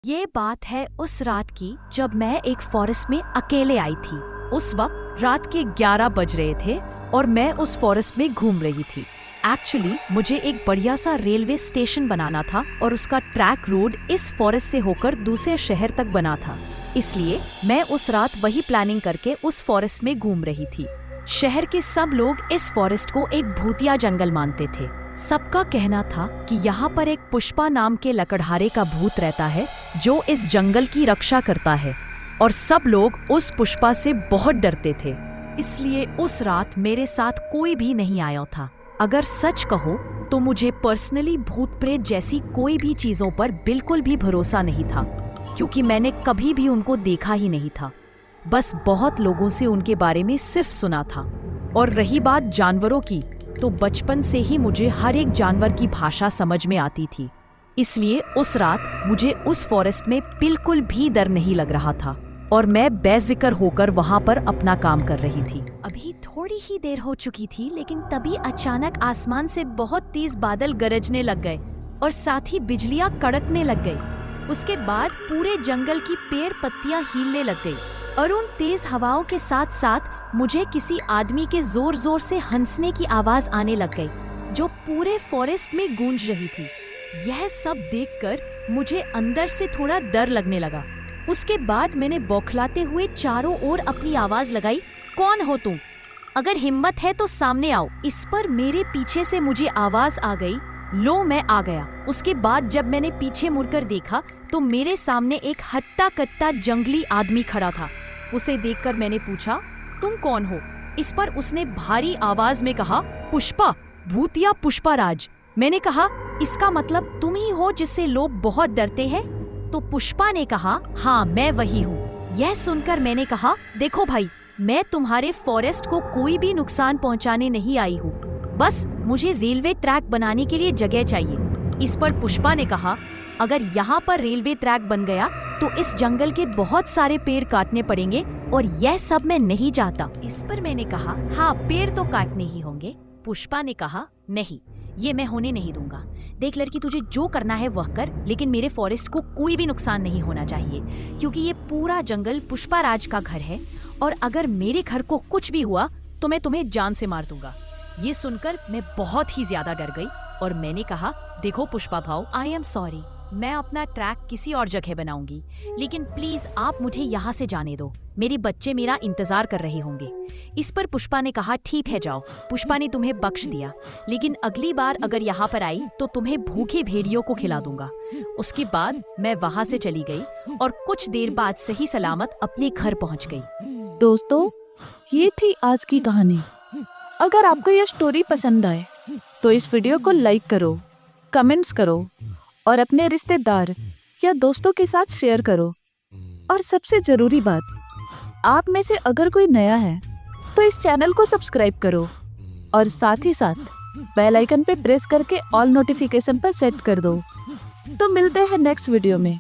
ये बात है उस रात की जब मैं एक फॉरेस्ट में अकेले आई थी। उस वक्त रात के 11 बज रहे थे और मैं उस फॉरेस्ट में घूम रही थी। एक्चुअली मुझे एक बढ़िया सा रेलवे स्टेशन बनाना था और उसका ट्रैक रोड इस फॉरेस्ट से होकर दूसरे शहर तक बना था। इसलिए मैं उस रात वही प्लानिंग करके उस फॉरेस्ट में घूम रही थी। शहर के सब लोग इस फॉरेस्ट को एक भूतिया जंगल मानते थे। सबका कहना था कि यहाँ पर एक पुष्पा नाम के लकड़हारे का भूत रहता है जो इस जंगल की रक्षा करता है और सब लोग उस पुष्पा से बहुत डरते थे। इसलिए उस रात मेरे साथ कोई भी नहीं आया था। अगर सच कहो तो मुझे पर्सनली भूत प्रेत जैसी कोई भी चीजों पर बिल्कुल भी भरोसा नहीं था, क्योंकि मैंने कभी भी उनको देखा ही नहीं था। बस बहुत लोगों से उनके बारे में सिर्फ सुना था। और रही बात जानवरों की, तो बचपन से ही मुझे हर एक जानवर की भाषा समझ में आती थी। इसलिए उस रात मुझे उस फॉरेस्ट में बिल्कुल भी डर नहीं लग रहा था और मैं बेफिक्र होकर वहां पर अपना काम कर रही थी। अभी थोड़ी ही देर हो चुकी थी, लेकिन तभी अचानक आसमान से बहुत तेज बादल गरजने लग गए और साथ ही बिजलियां कड़कने लग गई। उसके बाद पूरे जंगल की पेड़ पत्तियां हिलने लग गई और उन तेज हवाओं के साथ साथ मुझे किसी आदमी के जोर जोर से हंसने की आवाज आने लग गई, जो पूरे फॉरेस्ट में गूंज रही थी। यह सब देखकर मुझे अंदर से थोड़ा डर लगने लगा। उसके बाद मैंने बौखलाते हुए चारों ओर अपनी आवाज लगाई, कौन हो तुम? अगर हिम्मत है तो सामने आओ। इस पर मेरे पीछे से मुझे आवाज आ गई, लो मैं आ गया। उसके बाद जब मैंने पीछे मुड़कर देखा तो मेरे सामने एक हट्टा कट्टा जंगली आदमी खड़ा था। उसे देखकर मैंने पूछा, तुम कौन हो? इस पर उसने भारी आवाज में कहा, पुष्पा, भूतिया पुष्पाराज। मैंने कहा, इसका मतलब तुम ही हो जिससे लोग बहुत डरते हैं? तो पुष्पा ने कहा, हाँ मैं वही हूँ। यह सुनकर मैंने कहा, देखो भाई, मैं तुम्हारे फॉरेस्ट को कोई भी नुकसान पहुँचाने नहीं आई हूँ, बस मुझे रेलवे ट्रैक बनाने के लिए जगह चाहिए। इस पर पुष्पा ने कहा, अगर यहाँ पर रेलवे ट्रैक बन गया तो इस जंगल के बहुत सारे पेड़ काटने पड़ेंगे और यह सब मैं नहीं चाहता। इस पर मैंने कहा, हाँ पेड़ तो काटने ही होंगे। पुष्पा ने कहा, नहीं, ये मैं होने नहीं दूंगा। देख लड़की, तुझे जो करना है वह कर, लेकिन मेरे फॉरेस्ट को कोई भी नुकसान नहीं होना चाहिए, क्योंकि ये पूरा जंगल पुष्पा राज का घर है और अगर मेरे घर को कुछ भी हुआ तो मैं तुम्हें जान से मार दूंगा। ये सुनकर मैं बहुत ही ज्यादा डर गई और मैंने कहा, देखो पुष्पा भाव, आई एम सॉरी, मैं अपना ट्रैक किसी और जगह बनाऊंगी, लेकिन प्लीज आप मुझे यहाँ से जाने दो, मेरे बच्चे मेरा इंतजार कर रहे होंगे। इस पर पुष्पा ने कहा, ठीक है जाओ। पुष्पा ने तुम्हें बख्श दिया, लेकिन अगली बार अगर यहाँ पर आई तो तुम्हें भूखे भेड़ियों को खिला दूंगा। उसके बाद मैं वहाँ से चली गई और कुछ देर बाद सही सलामत अपने घर पहुँच गई। दोस्तों, ये थी आज की कहानी। अगर आपको यह स्टोरी पसंद आए तो इस वीडियो को लाइक करो, कमेंट्स करो और अपने रिश्तेदार या दोस्तों के साथ शेयर करो। और सबसे जरूरी बात, आप में से अगर कोई नया है तो इस चैनल को सब्सक्राइब करो और साथ ही साथ बेल आइकन पे प्रेस करके ऑल नोटिफिकेशन पर सेट कर दो। तो मिलते हैं नेक्स्ट वीडियो में।